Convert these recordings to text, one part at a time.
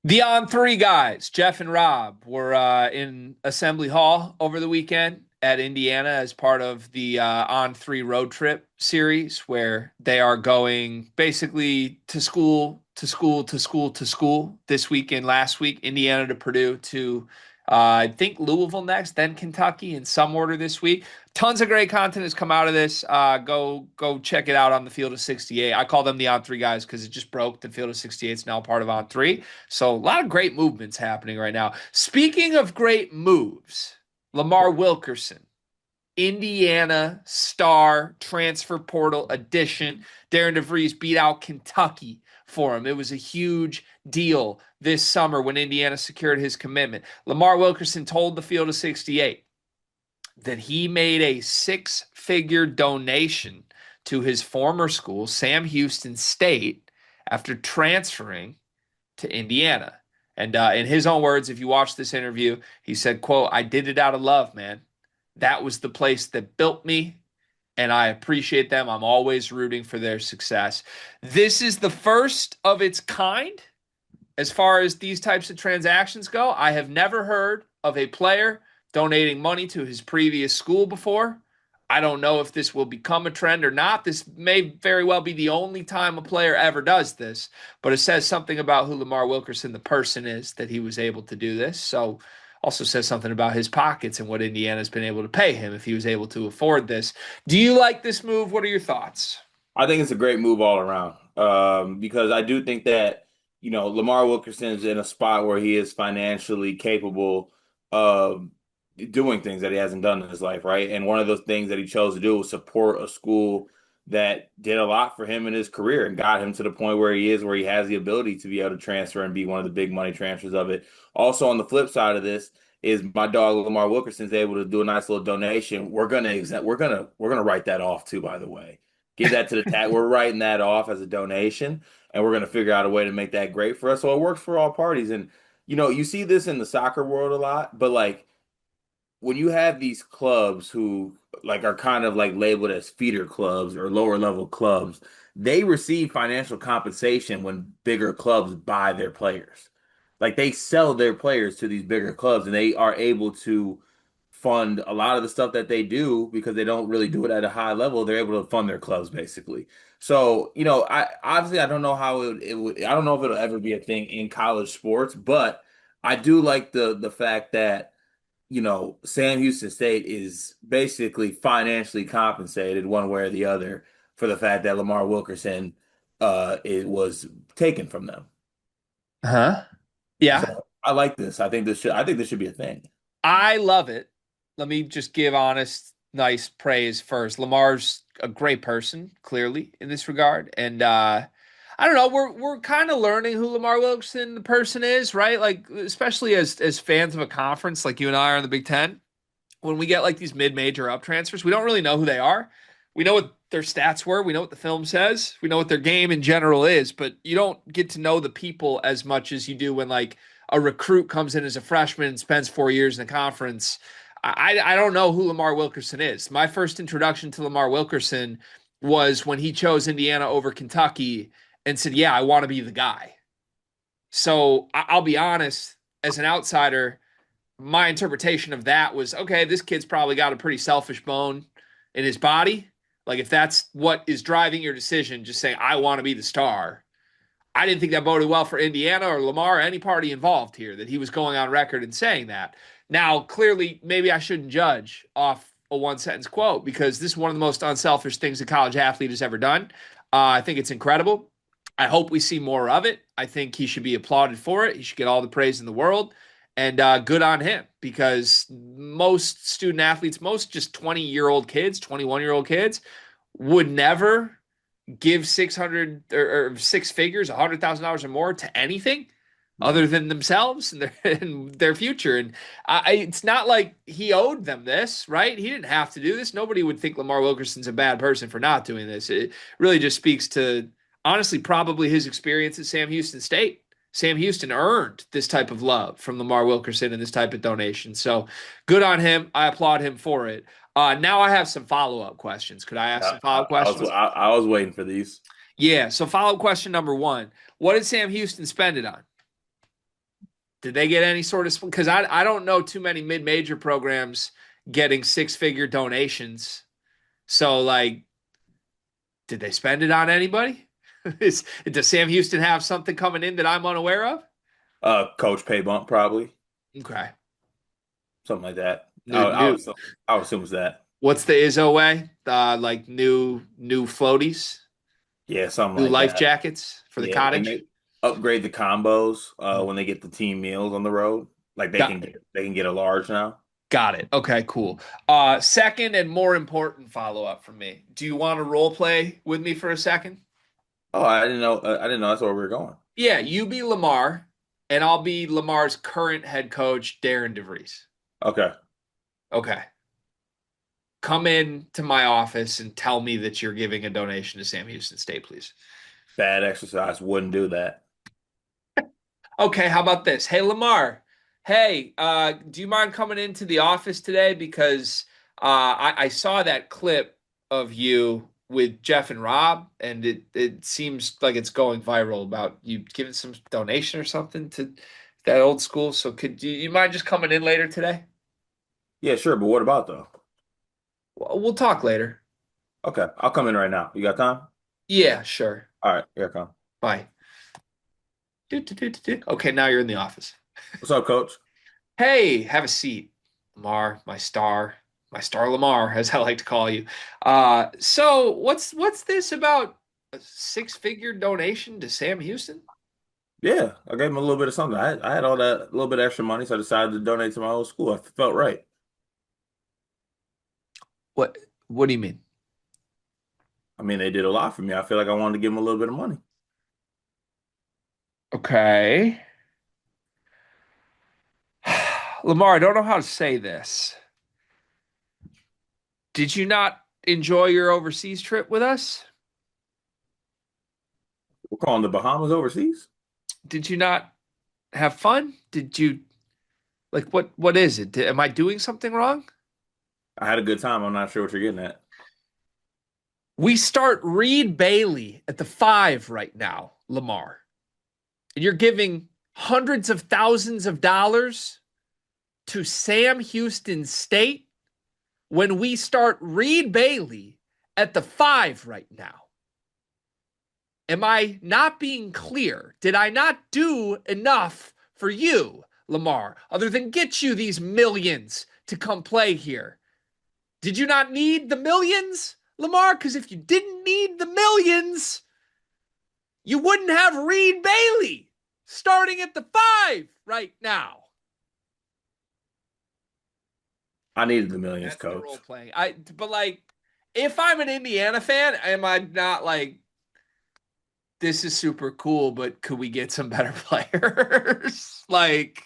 The On Three guys, Jeff and Rob, were in Assembly Hall over the weekend at Indiana as part of the On Three road trip series, where they are going basically to school, to school, to school, to school this weekend, last week, Indiana to Purdue to I think Louisville next, then Kentucky in some order this week. Tons of great content has come out of this. Go check it out on the Field of 68. I call them the On Three guys because it just broke. The Field of 68 is now part of On Three. So a lot of great movements happening right now. Speaking of great moves, Lamar Wilkerson, Indiana star transfer portal addition. Darren DeVries beat out Kentucky for him. It was a huge deal this summer when Indiana secured his commitment. Lamar Wilkerson told the Field of 68 that he made a six-figure donation to his former school, Sam Houston State, after transferring to Indiana. And in his own words, if you watch this interview, he said, quote, "I did it out of love, man. That was the place that built me, and I appreciate them. I'm always rooting for their success." This is the first of its kind as far as these types of transactions go. I have never heard of a player donating money to his previous school before. I don't know if this will become a trend or not. This may very well be the only time a player ever does this, but it says something about who Lamar Wilkerson, the person, is that he was able to do this. So also says something about his pockets and what Indiana's been able to pay him if he was able to afford this. Do you like this move? What are your thoughts? I think it's a great move all around because I do think that, Lamar Wilkerson is in a spot where he is financially capable of doing things that he hasn't done in his life, right? And one of those things that he chose to do was support a school that did a lot for him in his career and got him to the point where he is, where he has the ability to be able to transfer and be one of the big money transfers of it. Also, on the flip side of this, is my dog Lamar Wilkerson's able to do a nice little donation. We're gonna write that off too, by the way. Give that to the tag. We're writing that off as a donation, and we're gonna figure out a way to make that great for us. So it works for all parties. And you see this in the soccer world a lot, but like when you have these clubs who like are kind of like labeled as feeder clubs or lower level clubs, they receive financial compensation when bigger clubs buy their players. Like they sell their players to these bigger clubs and they are able to fund a lot of the stuff that they do because they don't really do it at a high level. They're able to fund their clubs basically. So, I don't know how I don't know if it'll ever be a thing in college sports, but I do like the fact that Sam Houston State is basically financially compensated one way or the other for the fact that Lamar Wilkerson it was taken from them. Huh? Yeah. So I like this. I think this should be a thing. I love it. Let me just give honest, nice praise first. Lamar's a great person, clearly, in this regard. And I don't know, we're kind of learning who Lamar Wilkerson the person is, right? Like, especially as fans of a conference like you and I are in the Big Ten, when we get like these mid-major up transfers, we don't really know who they are. We know what their stats were, we know what the film says, we know what their game in general is, but you don't get to know the people as much as you do when like a recruit comes in as a freshman and spends 4 years in the conference. I don't know who Lamar Wilkerson is. My first introduction to Lamar Wilkerson was when he chose Indiana over Kentucky and said, "Yeah, I want to be the guy." So I'll be honest, as an outsider, my interpretation of that was, okay, this kid's probably got a pretty selfish bone in his body. Like, if that's what is driving your decision, just saying, "I want to be the star." I didn't think that boded well for Indiana or Lamar or any party involved here, that he was going on record and saying that. Now, clearly, maybe I shouldn't judge off a one sentence quote because this is one of the most unselfish things a college athlete has ever done. I think it's incredible. I hope we see more of it. I think he should be applauded for it. He should get all the praise in the world. And good on him because most student athletes, most just 20-year-old kids, 21-year-old kids would never give 600 or six figures, $100,000 or more to anything other than themselves and their future. And it's not like he owed them this, right? He didn't have to do this. Nobody would think Lamar Wilkerson's a bad person for not doing this. It really just speaks to, honestly, probably his experience at Sam Houston State. Sam Houston earned this type of love from Lamar Wilkerson and this type of donation. So good on him. I applaud him for it. Now I have some follow-up questions. Could I ask I, some I, follow-up I was questions? I was waiting for these. Yeah. So follow-up question number one. What did Sam Houston spend it on? Did they get any sort of, because I don't know too many mid-major programs getting six-figure donations. So like, did they spend it on anybody? Does Sam Houston have something coming in that I'm unaware of? Coach pay bump probably Okay. something like that. New new I would assume it's that. what's the Izzo way? Like new floaties, Yeah, something new like life that. jackets for the Yeah, and cottage. they upgrade the combos Hmm. when they get the team meals on the road. Like Got they can get a large now. got it. Okay, cool. Second and more important follow-up from me. Do you want to role play with me for a second? Oh, I didn't know. I didn't know that's where we were going. Yeah, you be Lamar, and I'll be Lamar's current head coach, Darren DeVries. Okay, Okay. Come in to my office and tell me that you're giving a donation to Sam Houston State, please. bad exercise. Wouldn't do that. Okay, how about this? Hey, Lamar. Hey, do you mind coming into the office today? Because I saw that clip of you with Jeff and Rob, and it seems like it's going viral about you giving some donation or something to that old school. So could you mind just coming in later today? Yeah, sure, but what about though? We'll talk later. Okay, I'll come in right now. You got time? Yeah, sure. All right, here I come. Bye. Do. Okay, now you're in the office. What's up, Coach? Hey, have a seat, Lamar, my star Lamar, as I like to call you. So what's this about a six-figure donation to Sam Houston? Yeah, I gave him a little bit of something. I had all that little bit of extra money, so I decided to donate to my old school. I felt right. What what do you mean? I mean, they did a lot for me. I feel like I wanted to give them a little bit of money. Okay. Lamar, I don't know how to say this. Did you not enjoy your overseas trip with us? We're calling the Bahamas overseas. Did you not have fun? Did you like what is it? Am I doing something wrong? I had a good time. I'm not sure what you're getting at. We start Reed Bailey at the five right now, Lamar. And you're giving hundreds of thousands of dollars to Sam Houston State when we start Reed Bailey at the five right now. Am I not being clear? Did I not do enough for you, Lamar, other than get you these millions to come play here? Did you not need the millions, Lamar? Because if you didn't need the millions, you wouldn't have Reed Bailey starting at the five right now. I needed the millions, That's the role Coach. playing. But like, if I'm an Indiana fan, am I not like this is super cool, but could we get some better players? Like,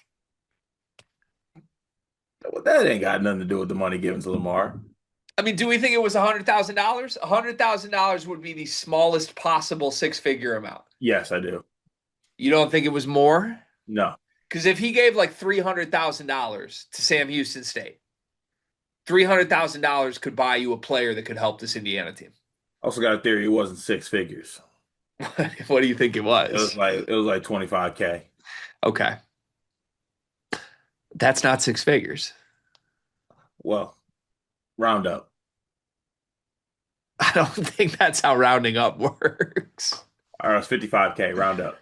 Well, that ain't got nothing to do with the money given to Lamar. I mean, do we think it was $100,000? $100,000 would be the smallest possible six-figure amount. Yes, I do. You don't think it was more? No. Because if he gave like $300,000 to Sam Houston State, $300,000 could buy you a player that could help this Indiana team. Also got a theory it wasn't six figures. What do you think it was? It was like 25K. Okay. That's not six figures. Well, round up. I don't think that's how rounding up works. All right, it's 55K, round up.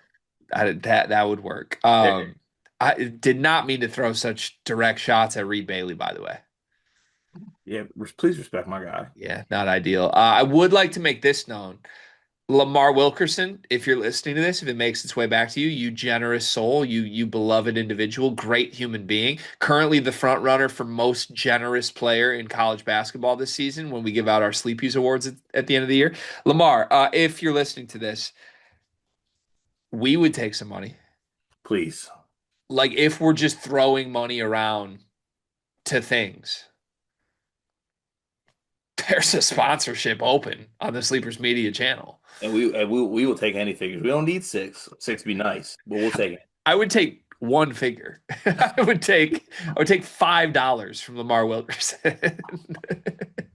That would work. There. I did not mean to throw such direct shots at Reed Bailey, by the way. Yeah, please respect my guy. Yeah, not ideal. I would like to make this known. Lamar Wilkerson, if you're listening to this, if it makes its way back to you, you generous soul, you beloved individual, great human being, currently the front runner for most generous player in college basketball this season when we give out our Sleepies Awards at the end of the year. Lamar, if you're listening to this, we would take some money. Please. Like if we're just throwing money around to things, there's a sponsorship open on the Sleepers Media channel. And we will take any figures. We don't need six. Six be nice, but we'll take it. I would take one figure. I would take $5 from Lamar Wilkerson.